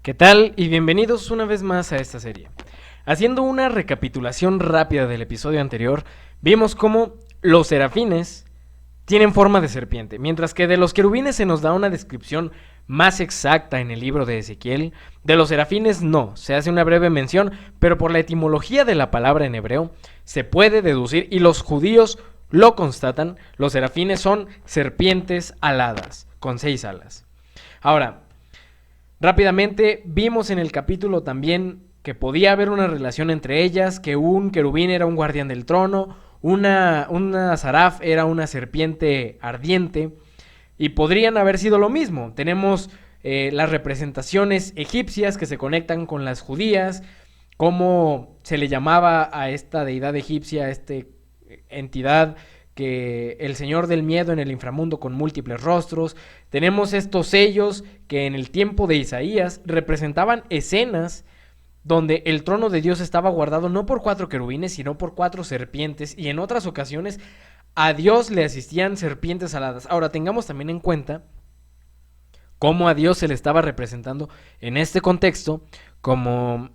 ¿Qué tal? Y bienvenidos una vez más a esta serie. Haciendo una recapitulación rápida del episodio anterior, vimos cómo los serafines tienen forma de serpiente, mientras que de los querubines se nos da una descripción más exacta en el libro de Ezequiel. De los serafines no, se hace una breve mención, pero por la etimología de la palabra en hebreo se puede deducir, y los judíos lo constatan, los serafines son serpientes aladas, con 6 alas. Ahora, rápidamente vimos en el capítulo también que podía haber una relación entre ellas, que un querubín era un guardián del trono, una saraf era una serpiente ardiente, y podrían haber sido lo mismo. Tenemos las representaciones egipcias que se conectan con las judías, cómo se le llamaba a esta deidad egipcia, a esta entidad que el señor del miedo en el inframundo con múltiples rostros. Tenemos estos sellos que en el tiempo de Isaías representaban escenas donde el trono de Dios estaba guardado no por 4 querubines, sino por 4 serpientes, y en otras ocasiones a Dios le asistían serpientes aladas. Ahora, tengamos también en cuenta cómo a Dios se le estaba representando en este contexto como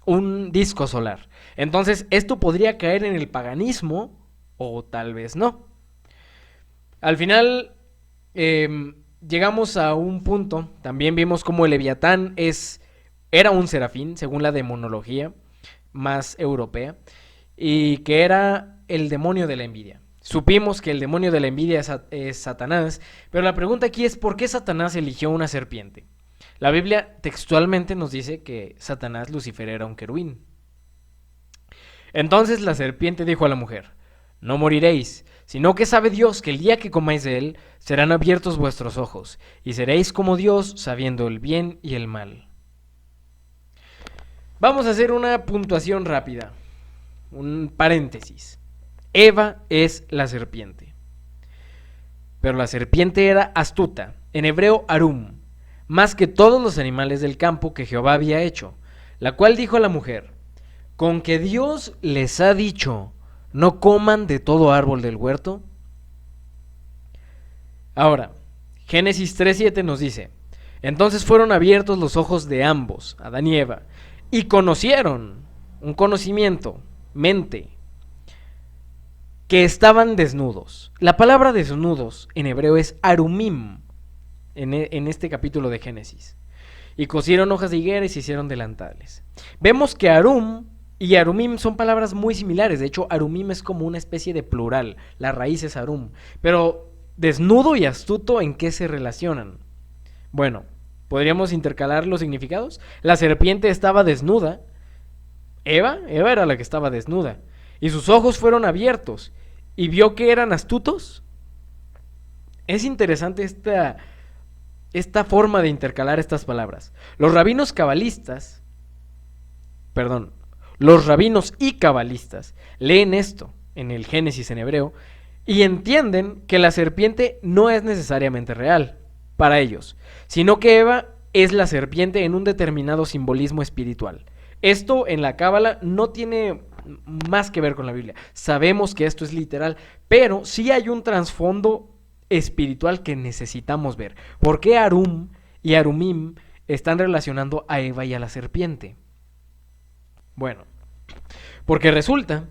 un disco solar. Entonces, esto podría caer en el paganismo o tal vez no. Al final, llegamos a un punto. También vimos cómo el Leviatán era un serafín, según la demonología más europea, y que era el demonio de la envidia. Supimos que el demonio de la envidia es Satanás, pero la pregunta aquí es: ¿por qué Satanás eligió una serpiente? La Biblia textualmente nos dice que Satanás, Lucifer, era un querubín. Entonces la serpiente dijo a la mujer: no moriréis, sino que sabe Dios que el día que comáis de él, serán abiertos vuestros ojos, y seréis como Dios, sabiendo el bien y el mal. Vamos a hacer una puntuación rápida, un paréntesis. Eva es la serpiente, pero la serpiente era astuta, en hebreo arum, más que todos los animales del campo que Jehová había hecho, la cual dijo a la mujer: ¿con que Dios les ha dicho, no coman de todo árbol del huerto? Ahora, Génesis 3:7 nos dice: entonces fueron abiertos los ojos de ambos, Adán y Eva, y conocieron, un conocimiento, mente, que estaban desnudos. La palabra desnudos en hebreo es arumim, en este capítulo de Génesis. Y cosieron hojas de higuera y se hicieron delantales. Vemos que arum y arumim son palabras muy similares. De hecho, arumim es como una especie de plural. La raíz es arum. Pero desnudo y astuto, ¿en qué se relacionan? Bueno, ¿podríamos intercalar los significados? La serpiente estaba desnuda. Eva era la que estaba desnuda. Y sus ojos fueron abiertos. ¿Y vio que eran astutos? Es interesante esta forma de intercalar estas palabras. Los rabinos y cabalistas leen esto en el Génesis en hebreo y entienden que la serpiente no es necesariamente real para ellos, sino que Eva es la serpiente en un determinado simbolismo espiritual. Esto en la cábala no tiene más que ver con la Biblia. Sabemos que esto es literal, pero sí hay un trasfondo espiritual que necesitamos ver. ¿Por qué Arum y Arumim están relacionando a Eva y a la serpiente? Bueno, porque resulta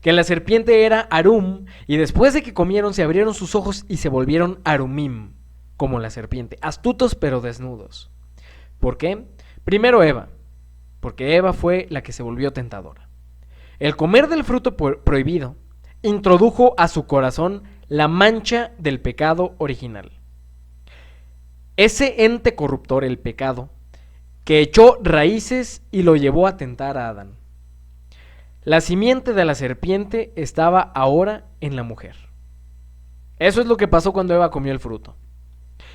que la serpiente era Arum, y después de que comieron se abrieron sus ojos y se volvieron Arumim, como la serpiente, astutos pero desnudos. ¿Por qué? Primero Eva, porque Eva fue la que se volvió tentadora. El comer del fruto prohibido introdujo a su corazón la mancha del pecado original. Ese ente corruptor, el pecado, que echó raíces y lo llevó a tentar a Adán. La simiente de la serpiente estaba ahora en la mujer. Eso es lo que pasó cuando Eva comió el fruto.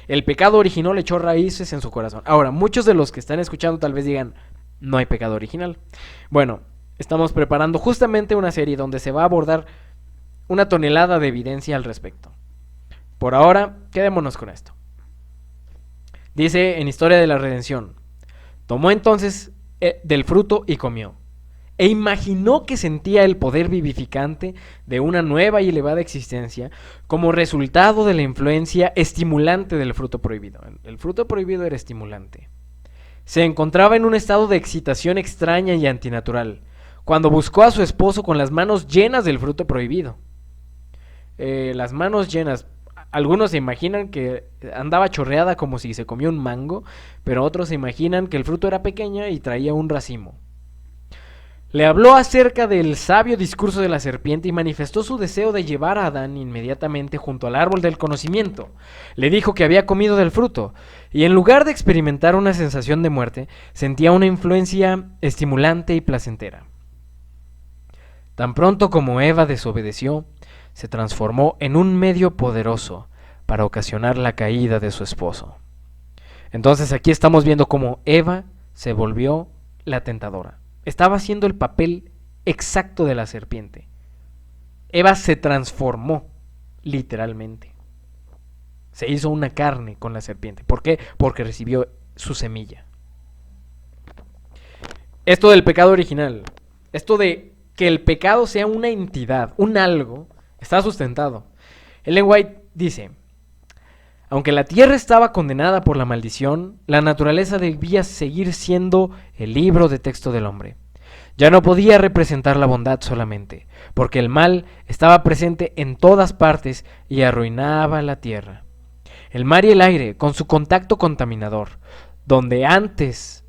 El pecado original echó raíces en su corazón. Ahora, muchos de los que están escuchando tal vez digan: no hay pecado original. Bueno, estamos preparando justamente una serie donde se va a abordar una tonelada de evidencia al respecto. Por ahora, quedémonos con esto. Dice en Historia de la Redención: tomó entonces del fruto y comió, e imaginó que sentía el poder vivificante de una nueva y elevada existencia como resultado de la influencia estimulante del fruto prohibido. El fruto prohibido era estimulante. se encontraba en un estado de excitación extraña y antinatural, cuando buscó a su esposo con las manos llenas del fruto prohibido. Las manos llenas. Algunos se imaginan que andaba chorreada como si se comió un mango, pero otros se imaginan que el fruto era pequeña y traía un racimo. Le habló acerca del sabio discurso de la serpiente y manifestó su deseo de llevar a Adán inmediatamente junto al árbol del conocimiento. Le dijo que había comido del fruto, y en lugar de experimentar una sensación de muerte, sentía una influencia estimulante y placentera. Tan pronto como Eva desobedeció, se transformó en un medio poderoso para ocasionar la caída de su esposo. Entonces aquí estamos viendo cómo Eva se volvió la tentadora. Estaba haciendo el papel exacto de la serpiente. Eva se transformó, literalmente. Se hizo una carne con la serpiente. ¿Por qué? Porque recibió su semilla. Esto del pecado original, esto de que el pecado sea una entidad, un algo, está sustentado. Ellen White dice: aunque la tierra estaba condenada por la maldición, la naturaleza debía seguir siendo el libro de texto del hombre. Ya no podía representar la bondad solamente, porque el mal estaba presente en todas partes y arruinaba la tierra. El mar y el aire, con su contacto contaminador, donde antes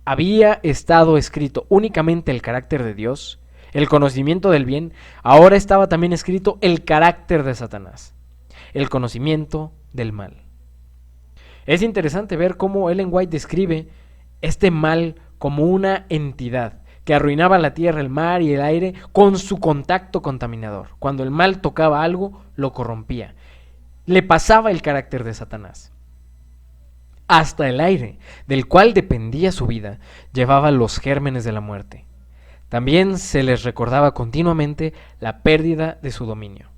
había estado escrito únicamente el carácter de Dios, el conocimiento del bien, ahora estaba también escrito el carácter de Satanás, el conocimiento del mal. Es interesante ver cómo Ellen White describe este mal como una entidad que arruinaba la tierra, el mar y el aire con su contacto contaminador. Cuando el mal tocaba algo, lo corrompía. Le pasaba el carácter de Satanás. Hasta el aire, del cual dependía su vida, llevaba los gérmenes de la muerte. También se les recordaba continuamente la pérdida de su dominio.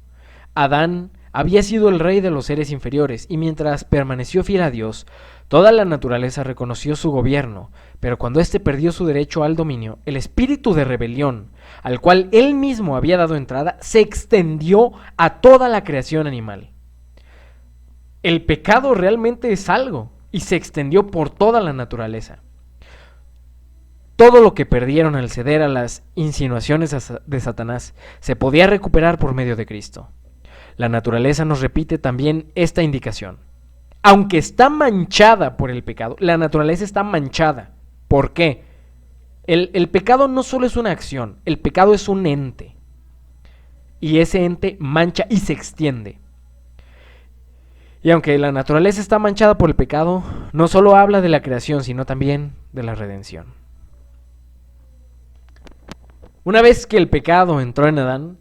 Adán había sido el rey de los seres inferiores, y mientras permaneció fiel a Dios, toda la naturaleza reconoció su gobierno, pero cuando éste perdió su derecho al dominio, el espíritu de rebelión, al cual él mismo había dado entrada, se extendió a toda la creación animal. El pecado realmente es algo, y se extendió por toda la naturaleza. Todo lo que perdieron al ceder a las insinuaciones de Satanás se podía recuperar por medio de Cristo. La naturaleza nos repite también esta indicación. Aunque está manchada por el pecado, la naturaleza está manchada. ¿Por qué? El pecado no solo es una acción, el pecado es un ente. Y ese ente mancha y se extiende. Y aunque la naturaleza está manchada por el pecado, no solo habla de la creación, sino también de la redención. Una vez que el pecado entró en Adán,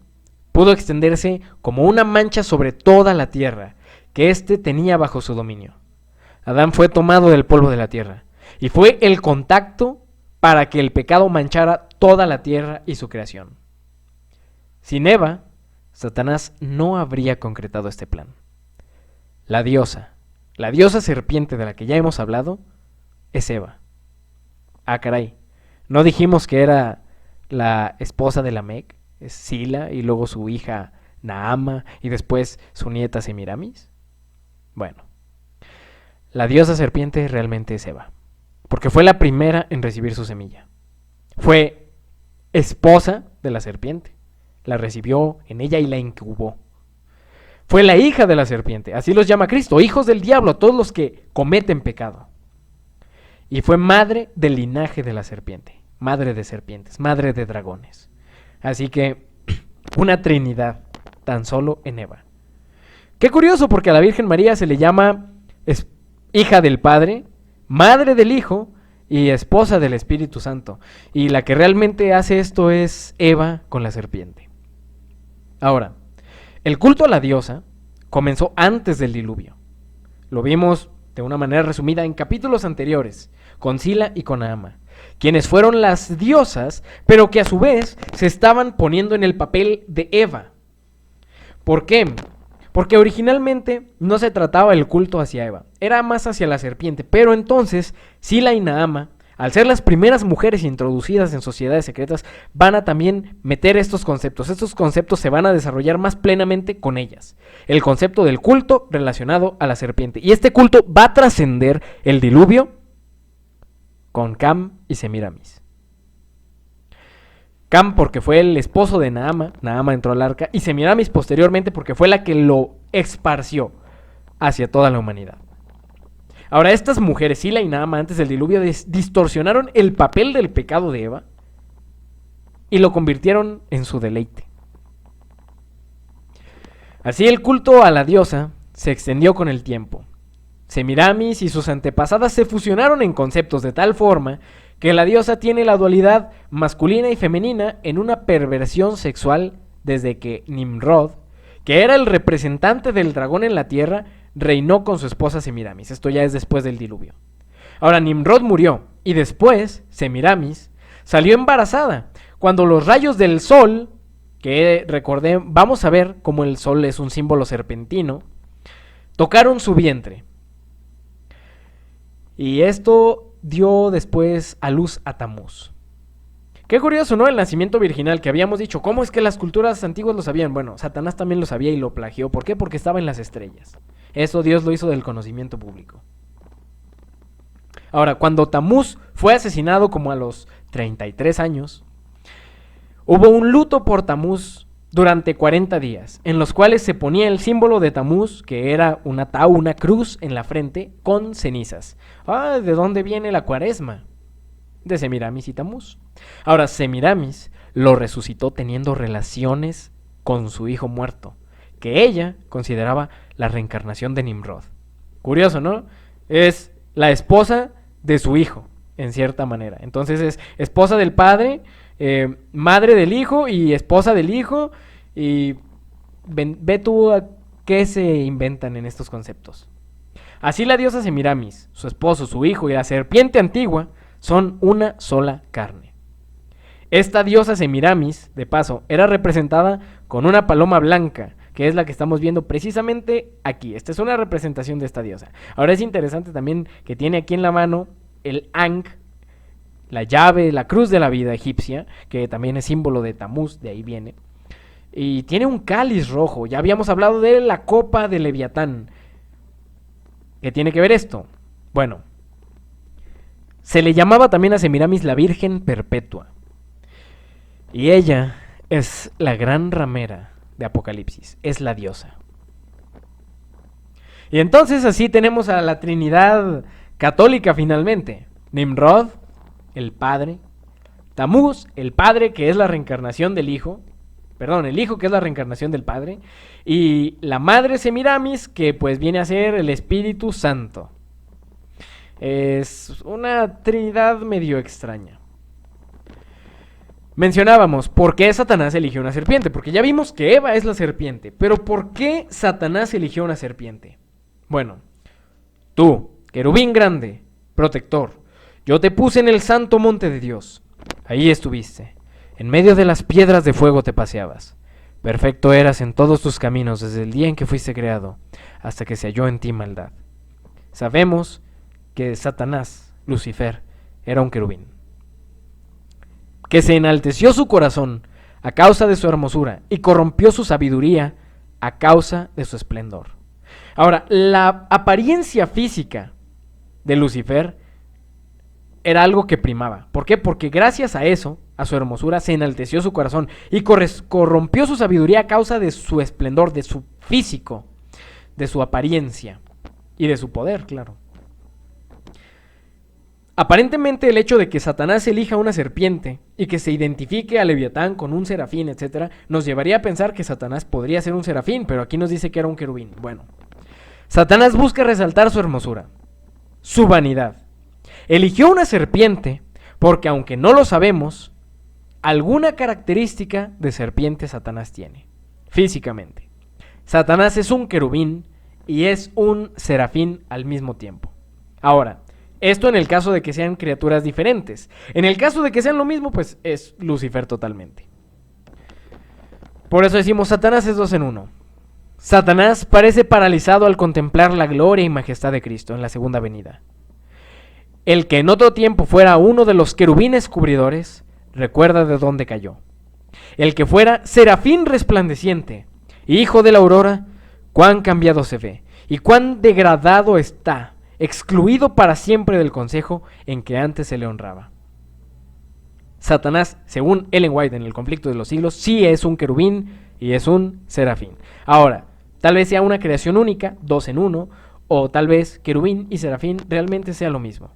pudo extenderse como una mancha sobre toda la tierra, que éste tenía bajo su dominio. Adán fue tomado del polvo de la tierra, y fue el contacto para que el pecado manchara toda la tierra y su creación. Sin Eva, Satanás no habría concretado este plan. La diosa serpiente de la que ya hemos hablado, es Eva. Ah, caray, ¿no dijimos que era la esposa de Lamec? Es Sila, y luego su hija Naama, y después su nieta Semiramis. Bueno, la diosa serpiente realmente es Eva, porque fue la primera en recibir su semilla. Fue esposa de la serpiente, la recibió en ella y la incubó. Fue la hija de la serpiente, así los llama Cristo, hijos del diablo, a todos los que cometen pecado. Y fue madre del linaje de la serpiente, madre de serpientes, madre de dragones. Así que, una trinidad, tan solo en Eva. Qué curioso, porque a la Virgen María se le llama hija del Padre, madre del Hijo y esposa del Espíritu Santo. Y la que realmente hace esto es Eva con la serpiente. Ahora, el culto a la diosa comenzó antes del diluvio. Lo vimos de una manera resumida en capítulos anteriores, con Sila y con Naama, quienes fueron las diosas, pero que a su vez se estaban poniendo en el papel de Eva. ¿Por qué? Porque originalmente no se trataba el culto hacia Eva, era más hacia la serpiente, pero entonces Sila y Naama, al ser las primeras mujeres introducidas en sociedades secretas, van a también meter estos conceptos se van a desarrollar más plenamente con ellas. El concepto del culto relacionado a la serpiente, y este culto va a trascender el diluvio con Cam y Semiramis. Cam porque fue el esposo de Naama entró al arca, y Semiramis posteriormente porque fue la que lo esparció hacia toda la humanidad. Ahora, estas mujeres, Sila y Naama, antes del diluvio, distorsionaron el papel del pecado de Eva y lo convirtieron en su deleite. Así el culto a la diosa se extendió con el tiempo. Semiramis y sus antepasadas se fusionaron en conceptos de tal forma que la diosa tiene la dualidad masculina y femenina en una perversión sexual desde que Nimrod, que era el representante del dragón en la tierra, reinó con su esposa Semiramis. Esto ya es después del diluvio. Ahora, Nimrod murió y después Semiramis salió embarazada cuando los rayos del sol, que recordé, vamos a ver cómo el sol es un símbolo serpentino, tocaron su vientre. Y esto dio después a luz a Tamuz. Qué curioso, ¿no? El nacimiento virginal que habíamos dicho. ¿Cómo es que las culturas antiguas lo sabían? Bueno, Satanás también lo sabía y lo plagió. ¿Por qué? Porque estaba en las estrellas. Eso Dios lo hizo del conocimiento público. Ahora, cuando Tamuz fue asesinado como a los 33 años, hubo un luto por Tamuz durante 40 días, en los cuales se ponía el símbolo de Tamuz, que era una cruz en la frente, con cenizas. ¿De dónde viene la cuaresma? De Semiramis y Tamuz. Ahora, Semiramis lo resucitó teniendo relaciones con su hijo muerto, que ella consideraba la reencarnación de Nimrod. Curioso, ¿no? Es la esposa de su hijo, en cierta manera. Entonces es esposa del padre, madre del hijo y esposa del hijo, y ve tú a qué se inventan en estos conceptos. Así la diosa Semiramis, su esposo, su hijo y la serpiente antigua son una sola carne. Esta diosa Semiramis, de paso, era representada con una paloma blanca, que es la que estamos viendo precisamente aquí. Esta es una representación de esta diosa. Ahora es interesante también que tiene aquí en la mano el Ankh, la llave, la cruz de la vida egipcia, que también es símbolo de Tamuz, de ahí viene. Y tiene un cáliz rojo. Ya habíamos hablado de la copa de Leviatán. ¿Qué tiene que ver esto? Bueno, se le llamaba también a Semiramis la Virgen Perpetua. Y ella es la gran ramera de Apocalipsis, es la diosa. Y entonces así tenemos a la Trinidad católica finalmente. Nimrod, el padre. Tamuz, el padre que es la reencarnación del hijo. Perdón, el hijo que es la reencarnación del padre. Y la madre Semiramis, que pues viene a ser el Espíritu Santo. Es una trinidad medio extraña. Mencionábamos, ¿por qué Satanás eligió una serpiente? Porque ya vimos que Eva es la serpiente. Pero ¿por qué Satanás eligió una serpiente? Bueno, tú, querubín grande, protector, yo te puse en el santo monte de Dios. Ahí estuviste. En medio de las piedras de fuego te paseabas. Perfecto eras en todos tus caminos desde el día en que fuiste creado, hasta que se halló en ti maldad. Sabemos que Satanás, Lucifer, era un querubín, que se enalteció su corazón a causa de su hermosura y corrompió su sabiduría a causa de su esplendor. Ahora, la apariencia física de Lucifer era algo que primaba. ¿Por qué? Porque gracias a eso, a su hermosura, se enalteció su corazón y corrompió su sabiduría a causa de su esplendor, de su físico, de su apariencia y de su poder, claro. Aparentemente el hecho de que Satanás elija una serpiente y que se identifique a Leviatán con un serafín, etc., nos llevaría a pensar que Satanás podría ser un serafín, pero aquí nos dice que era un querubín. Bueno, Satanás busca resaltar su hermosura, su vanidad. Eligió una serpiente porque, aunque no lo sabemos, alguna característica de serpiente Satanás tiene, físicamente. Satanás es un querubín y es un serafín al mismo tiempo. Ahora, esto en el caso de que sean criaturas diferentes. En el caso de que sean lo mismo, pues es Lucifer totalmente. Por eso decimos, Satanás es 2 en 1. Satanás parece paralizado al contemplar la gloria y majestad de Cristo en la segunda venida. El que en otro tiempo fuera uno de los querubines cubridores, recuerda de dónde cayó. El que fuera serafín resplandeciente, hijo de la aurora, cuán cambiado se ve y cuán degradado está excluido para siempre del consejo en que antes se le honraba. Satanás, según Ellen White en El conflicto de los siglos, sí es un querubín y es un serafín. Ahora, tal vez sea una creación única, 2 en 1, o tal vez querubín y serafín realmente sea lo mismo.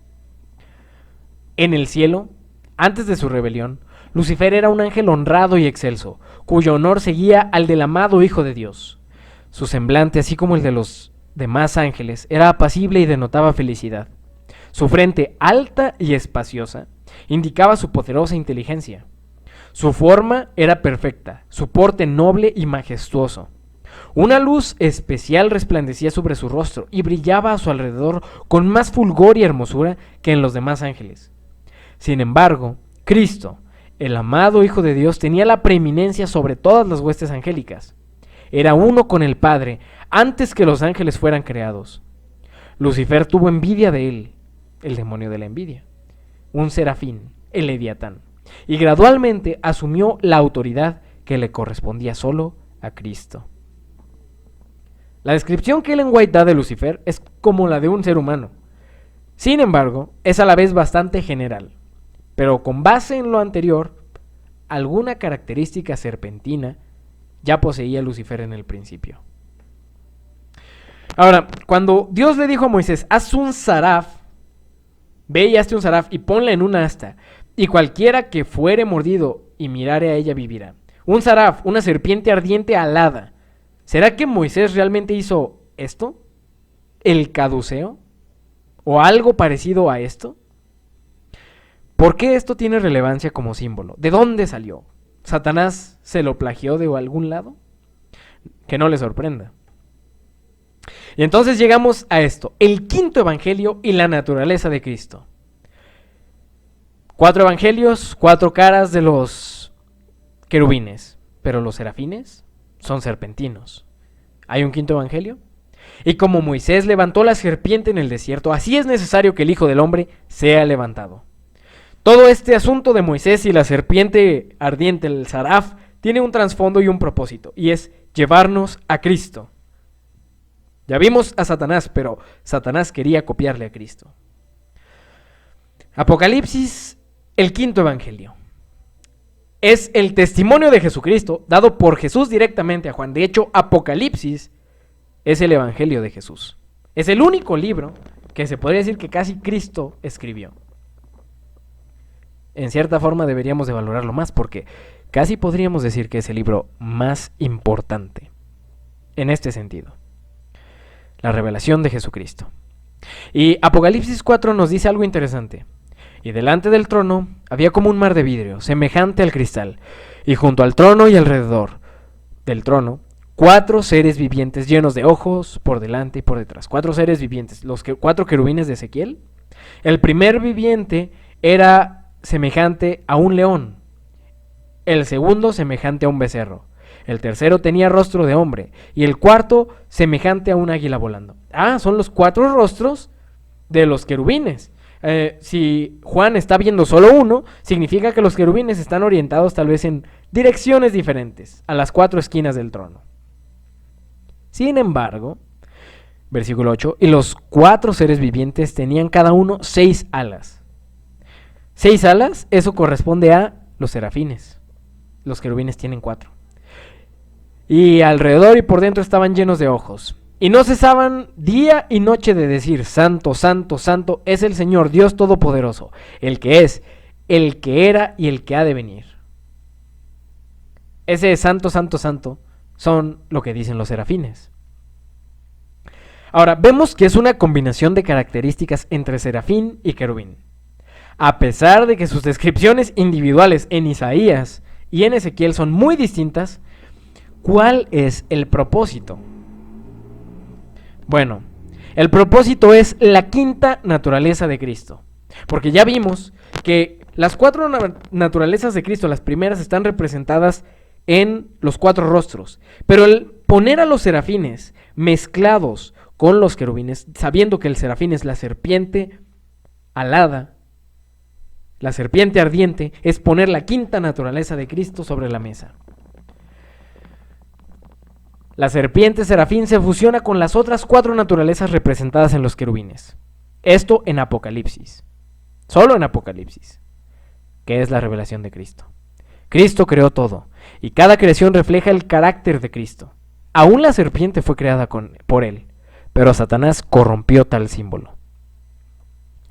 En el cielo, antes de su rebelión, Lucifer era un ángel honrado y excelso, cuyo honor seguía al del amado Hijo de Dios. Su semblante, así como el de los demás ángeles, era apacible y denotaba felicidad. Su frente, alta y espaciosa, indicaba su poderosa inteligencia. Su forma era perfecta, su porte noble y majestuoso. Una luz especial resplandecía sobre su rostro y brillaba a su alrededor con más fulgor y hermosura que en los demás ángeles. Sin embargo, Cristo, el amado Hijo de Dios, tenía la preeminencia sobre todas las huestes angélicas. Era uno con el Padre antes que los ángeles fueran creados. Lucifer tuvo envidia de él, el demonio de la envidia, un serafín, el Leviatán, y gradualmente asumió la autoridad que le correspondía solo a Cristo. La descripción que Ellen White da de Lucifer es como la de un ser humano. Sin embargo, es a la vez bastante general, pero con base en lo anterior, alguna característica serpentina ya poseía Lucifer en el principio. Ahora, cuando Dios le dijo a Moisés, haz un saraf, ve y hazte un saraf y ponla en una asta, y cualquiera que fuere mordido y mirare a ella vivirá. Un saraf, una serpiente ardiente alada. ¿Será que Moisés realmente hizo esto? ¿El caduceo? ¿O algo parecido a esto? ¿Por qué esto tiene relevancia como símbolo? ¿De dónde salió? ¿Satanás se lo plagió de algún lado? Que no le sorprenda. Y entonces llegamos a esto, el quinto evangelio y la naturaleza de Cristo. 4 evangelios, 4 caras de los querubines, pero los serafines son serpentinos. ¿Hay un quinto evangelio? Y como Moisés levantó la serpiente en el desierto, así es necesario que el Hijo del Hombre sea levantado. Todo este asunto de Moisés y la serpiente ardiente, el saraf, tiene un trasfondo y un propósito, y es llevarnos a Cristo. Ya vimos a Satanás, pero Satanás quería copiarle a Cristo. Apocalipsis, el quinto evangelio. Es el testimonio de Jesucristo dado por Jesús directamente a Juan. De hecho, Apocalipsis es el evangelio de Jesús. Es el único libro que se podría decir que casi Cristo escribió. En cierta forma deberíamos de valorarlo más porque casi podríamos decir que es el libro más importante en este sentido. La revelación de Jesucristo. Y Apocalipsis 4 nos dice algo interesante. Y delante del trono había como un mar de vidrio, semejante al cristal, y junto al trono y alrededor del trono, 4 seres vivientes llenos de ojos por delante y por detrás. 4 seres vivientes, los 4 querubines de Ezequiel. El primer viviente era semejante a un león, el segundo semejante a un becerro, el tercero tenía rostro de hombre, y el cuarto semejante a un águila volando. Son los 4 rostros de los querubines. Si Juan está viendo solo uno, significa que los querubines están orientados tal vez en direcciones diferentes, a las 4 esquinas del trono. Sin embargo, versículo 8, y los 4 seres vivientes tenían cada uno 6 alas. 6 alas, eso corresponde a los serafines. Los querubines tienen 4. Y alrededor y por dentro estaban llenos de ojos. Y no cesaban día y noche de decir, Santo, Santo, Santo es el Señor Dios Todopoderoso, el que es, el que era y el que ha de venir. Ese Santo, Santo, Santo son lo que dicen los serafines. Ahora, vemos que es una combinación de características entre serafín y querubín. A pesar de que sus descripciones individuales en Isaías y en Ezequiel son muy distintas, ¿cuál es el propósito? Bueno, el propósito es la quinta naturaleza de Cristo. Porque ya vimos que las 4 naturalezas de Cristo, las primeras están representadas en los 4 rostros. Pero el poner a los serafines mezclados con los querubines, sabiendo que el serafín es la serpiente alada, la serpiente ardiente, es poner la quinta naturaleza de Cristo sobre la mesa. La serpiente serafín se fusiona con las otras 4 naturalezas representadas en los querubines. Esto en Apocalipsis. Solo en Apocalipsis, que es la revelación de Cristo. Cristo creó todo, y cada creación refleja el carácter de Cristo. Aún la serpiente fue creada por él, pero Satanás corrompió tal símbolo.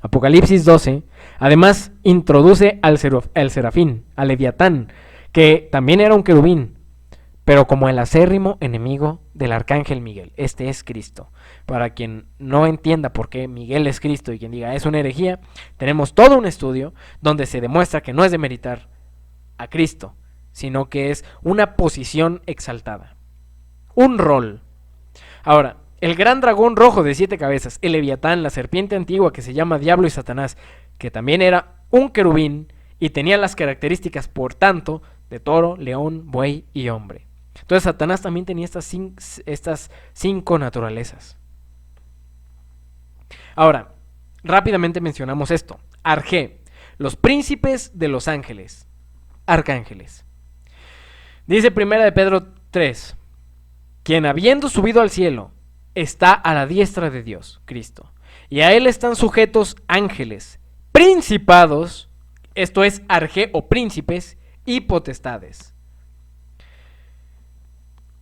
Apocalipsis 12, además, introduce al serafín, al Leviatán, que también era un querubín, pero como el acérrimo enemigo del arcángel Miguel. Este es Cristo. Para quien no entienda por qué Miguel es Cristo y quien diga es una herejía, tenemos todo un estudio donde se demuestra que no es demeritar a Cristo, sino que es una posición exaltada, un rol. Ahora, el gran dragón rojo de 7 cabezas, el Leviatán, la serpiente antigua que se llama Diablo y Satanás, que también era un querubín y tenía las características, por tanto, de toro, león, buey y hombre. Entonces Satanás también tenía estas 5 naturalezas. Ahora, rápidamente mencionamos esto. Arge, los príncipes de los ángeles, arcángeles. Dice 1 de Pedro 3, quien habiendo subido al cielo, está a la diestra de Dios, Cristo, y a él están sujetos ángeles, principados, esto es arge o príncipes, y potestades.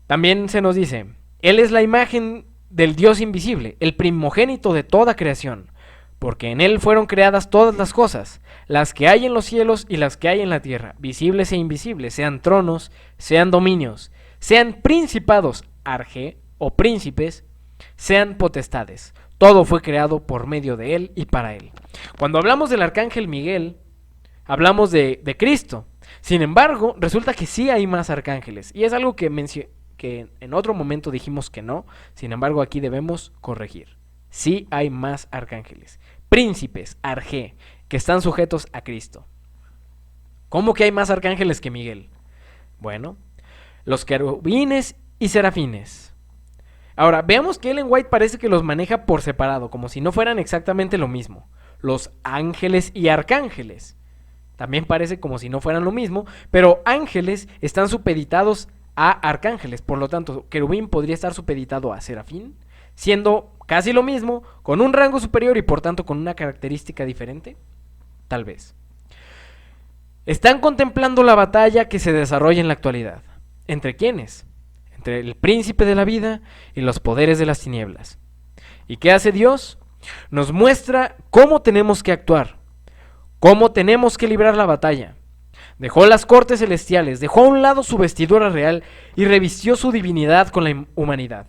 También se nos dice, él es la imagen del Dios invisible, el primogénito de toda creación, porque en él fueron creadas todas las cosas, las que hay en los cielos y las que hay en la tierra, visibles e invisibles, sean tronos, sean dominios, sean principados, arge o príncipes, sean potestades. Todo fue creado por medio de él y para él. Cuando hablamos del arcángel Miguel, hablamos de Cristo. Sin embargo, resulta que sí hay más arcángeles. Y es algo que en otro momento dijimos que no. Sin embargo, aquí debemos corregir. Sí hay más arcángeles. Príncipes, arge, que están sujetos a Cristo. ¿Cómo que hay más arcángeles que Miguel? Bueno, los querubines y serafines. Ahora, veamos que Ellen White parece que los maneja por separado, como si no fueran exactamente lo mismo. Los ángeles y arcángeles. También parece como si no fueran lo mismo, pero ángeles están supeditados a arcángeles. Por lo tanto, querubín podría estar supeditado a serafín, siendo casi lo mismo, con un rango superior y por tanto con una característica diferente. Tal vez. Están contemplando la batalla que se desarrolla en la actualidad. ¿Entre quiénes? Entre el príncipe de la vida y los poderes de las tinieblas. ¿Y qué hace Dios? Nos muestra cómo tenemos que actuar, cómo tenemos que librar la batalla. Dejó las cortes celestiales, dejó a un lado su vestidura real y revistió su divinidad con la humanidad.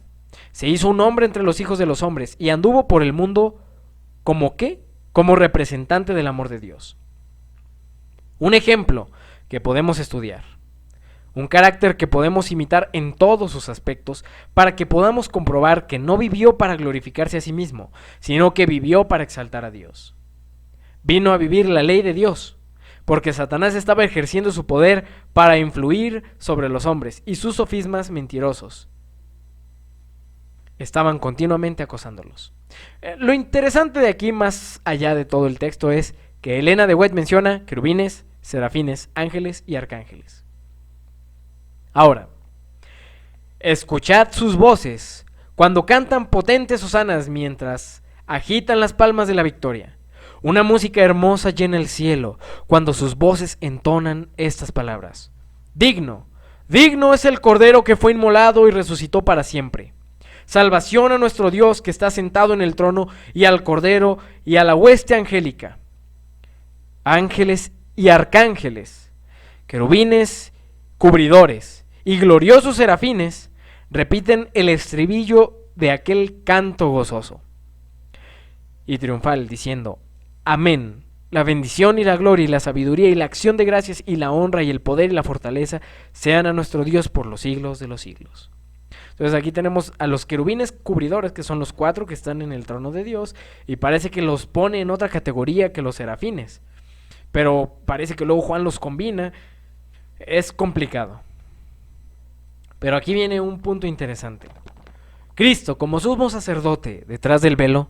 Se hizo un hombre entre los hijos de los hombres y anduvo por el mundo ¿como qué? Como representante del amor de Dios. Un ejemplo que podemos estudiar. Un carácter que podemos imitar en todos sus aspectos para que podamos comprobar que no vivió para glorificarse a sí mismo, sino que vivió para exaltar a Dios. Vino a vivir la ley de Dios, porque Satanás estaba ejerciendo su poder para influir sobre los hombres y sus sofismas mentirosos estaban continuamente acosándolos. Lo interesante de aquí, más allá de todo el texto, es que Elena de White menciona querubines, serafines, ángeles y arcángeles. Ahora, escuchad sus voces cuando cantan potentes hosanas mientras agitan las palmas de la victoria. Una música hermosa llena el cielo cuando sus voces entonan estas palabras. Digno, digno es el Cordero que fue inmolado y resucitó para siempre. Salvación a nuestro Dios que está sentado en el trono y al Cordero y a la hueste angélica. Ángeles y arcángeles, querubines, cubridores y gloriosos serafines repiten el estribillo de aquel canto gozoso y triunfal diciendo: Amén. La bendición y la gloria y la sabiduría y la acción de gracias y la honra y el poder y la fortaleza sean a nuestro Dios por los siglos de los siglos. Entonces aquí tenemos a los querubines cubridores, que son los 4 que están en el trono de Dios, y parece que los pone en otra categoría que los serafines, pero parece que luego Juan los combina. Es complicado. Pero aquí viene un punto interesante. Cristo, como sumo sacerdote detrás del velo,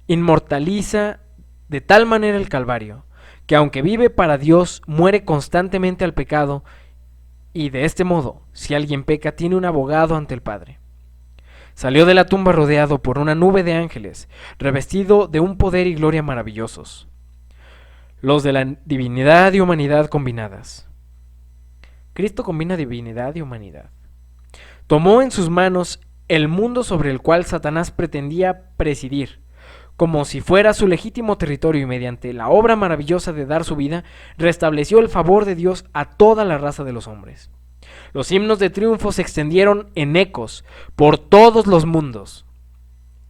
inmortaliza de tal manera el Calvario, que aunque vive para Dios, muere constantemente al pecado, y de este modo, si alguien peca, tiene un abogado ante el Padre. Salió de la tumba rodeado por una nube de ángeles, revestido de un poder y gloria maravillosos, los de la divinidad y humanidad combinadas. Cristo combina divinidad y humanidad. Tomó en sus manos el mundo sobre el cual Satanás pretendía presidir, como si fuera su legítimo territorio, y mediante la obra maravillosa de dar su vida, restableció el favor de Dios a toda la raza de los hombres. Los himnos de triunfo se extendieron en ecos por todos los mundos.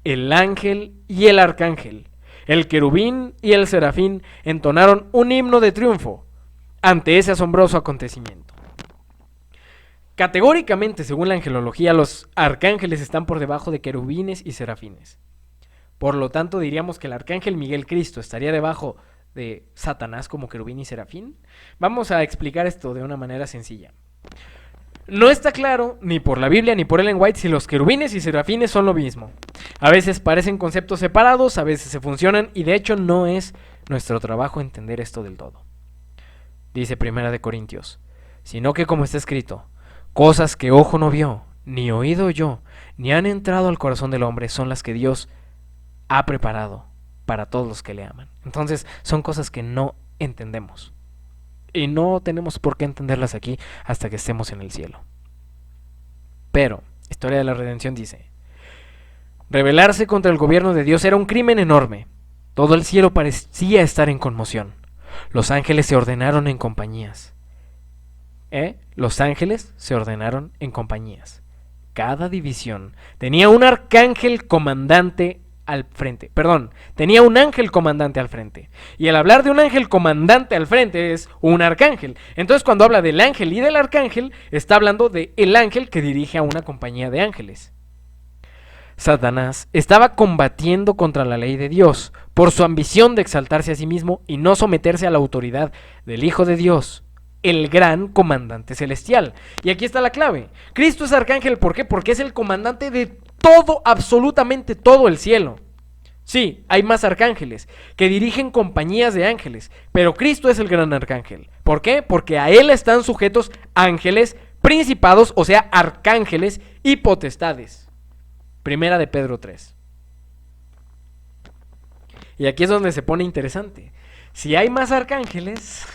El ángel y el arcángel, el querubín y el serafín entonaron un himno de triunfo ante ese asombroso acontecimiento. Categóricamente, según la angelología, los arcángeles están por debajo de querubines y serafines. Por lo tanto, diríamos que el arcángel Miguel Cristo estaría debajo de Satanás como querubín y serafín. Vamos a explicar esto de una manera sencilla. No está claro, ni por la Biblia ni por Ellen White, si los querubines y serafines son lo mismo. A veces parecen conceptos separados, a veces se funcionan, y de hecho no es nuestro trabajo entender esto del todo. Dice 1 Corintios, sino que como está escrito, cosas que ojo no vio, ni oído oyó, ni han entrado al corazón del hombre, son las que Dios ha preparado para todos los que le aman. Entonces son cosas que no entendemos. Y no tenemos por qué entenderlas aquí hasta que estemos en el cielo. Pero, Historia de la Redención dice, rebelarse contra el gobierno de Dios era un crimen enorme. Todo el cielo parecía estar en conmoción. Los ángeles se ordenaron en compañías. Los ángeles se ordenaron en compañías. Cada división tenía un arcángel comandante al frente. Tenía un ángel comandante al frente. Y al hablar de un ángel comandante al frente es un arcángel. Entonces cuando habla del ángel y del arcángel, está hablando del ángel que dirige a una compañía de ángeles. Satanás estaba combatiendo contra la ley de Dios por su ambición de exaltarse a sí mismo y no someterse a la autoridad del Hijo de Dios, el gran comandante celestial. Y aquí está la clave. Cristo es arcángel, ¿por qué? Porque es el comandante de todo, absolutamente todo el cielo. Sí, hay más arcángeles que dirigen compañías de ángeles, pero Cristo es el gran arcángel. ¿Por qué? Porque a él están sujetos ángeles, principados, o sea, arcángeles y potestades. Primera de Pedro 3. Y aquí es donde se pone interesante. Si hay más arcángeles,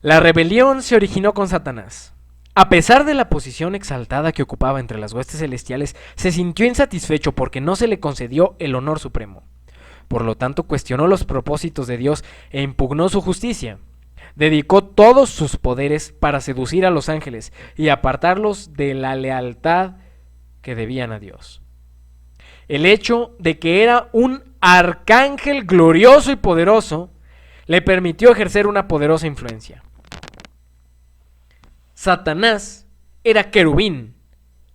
la rebelión se originó con Satanás. A pesar de la posición exaltada que ocupaba entre las huestes celestiales, se sintió insatisfecho porque no se le concedió el honor supremo. Por lo tanto, cuestionó los propósitos de Dios e impugnó su justicia. Dedicó todos sus poderes para seducir a los ángeles y apartarlos de la lealtad que debían a Dios. El hecho de que era un arcángel glorioso y poderoso le permitió ejercer una poderosa influencia. Satanás era querubín,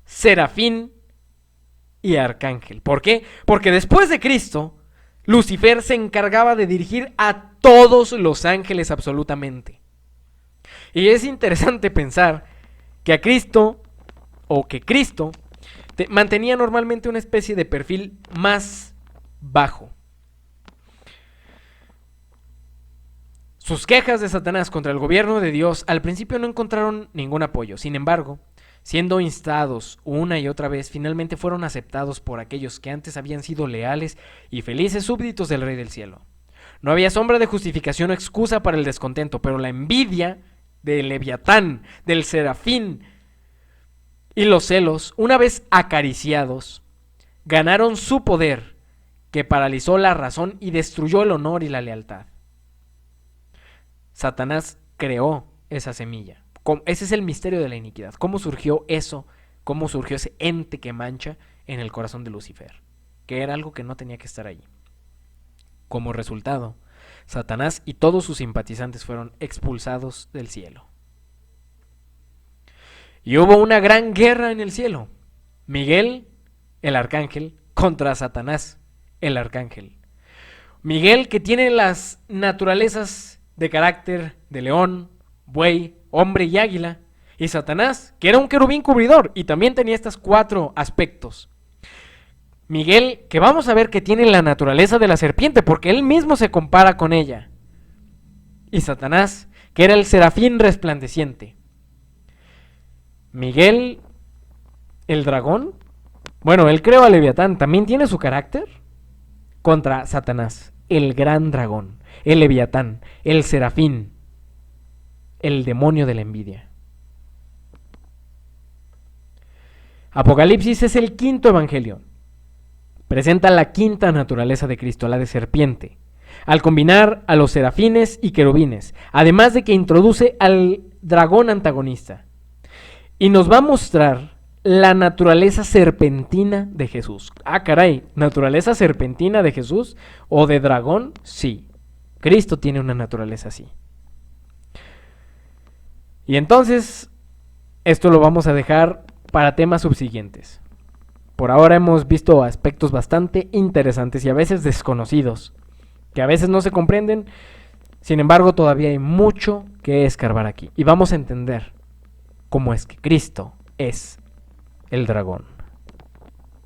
serafín y arcángel. ¿Por qué? Porque después de Cristo, Lucifer se encargaba de dirigir a todos los ángeles absolutamente. Y es interesante pensar que Cristo mantenía normalmente una especie de perfil más bajo. Sus quejas de Satanás contra el gobierno de Dios al principio no encontraron ningún apoyo. Sin embargo, siendo instados una y otra vez, finalmente fueron aceptados por aquellos que antes habían sido leales y felices súbditos del Rey del Cielo. No había sombra de justificación o excusa para el descontento, pero la envidia del Leviatán, del Serafín y los celos, una vez acariciados, ganaron su poder, que paralizó la razón y destruyó el honor y la lealtad. Satanás creó esa semilla. Ese es el misterio de la iniquidad. ¿Cómo surgió eso? ¿Cómo surgió ese ente que mancha en el corazón de Lucifer? Que era algo que no tenía que estar allí. Como resultado, Satanás y todos sus simpatizantes fueron expulsados del cielo. Y hubo una gran guerra en el cielo. Miguel, el arcángel, contra Satanás, el arcángel. Miguel, que tiene las naturalezas de carácter de león, buey, hombre y águila, y Satanás, que era un querubín cubridor y también tenía estos 4 aspectos. Miguel, que vamos a ver que tiene la naturaleza de la serpiente porque él mismo se compara con ella. Y Satanás, que era el serafín resplandeciente. Miguel, el dragón, Bueno, él creó a Leviatán, también tiene su carácter contra Satanás, el gran dragón, el Leviatán, el serafín, el demonio de la envidia. Apocalipsis es el quinto evangelio. Presenta la quinta naturaleza de Cristo, la de serpiente, al combinar a los serafines y querubines, además de que introduce al dragón antagonista. Y nos va a mostrar la naturaleza serpentina de Jesús. Ah, caray, ¿naturaleza serpentina de Jesús o de dragón? Sí, Cristo tiene una naturaleza así. Y entonces, esto lo vamos a dejar para temas subsiguientes. Por ahora hemos visto aspectos bastante interesantes y a veces desconocidos, que a veces no se comprenden. Sin embargo, todavía hay mucho que escarbar aquí. Y vamos a entender cómo es que Cristo es el dragón.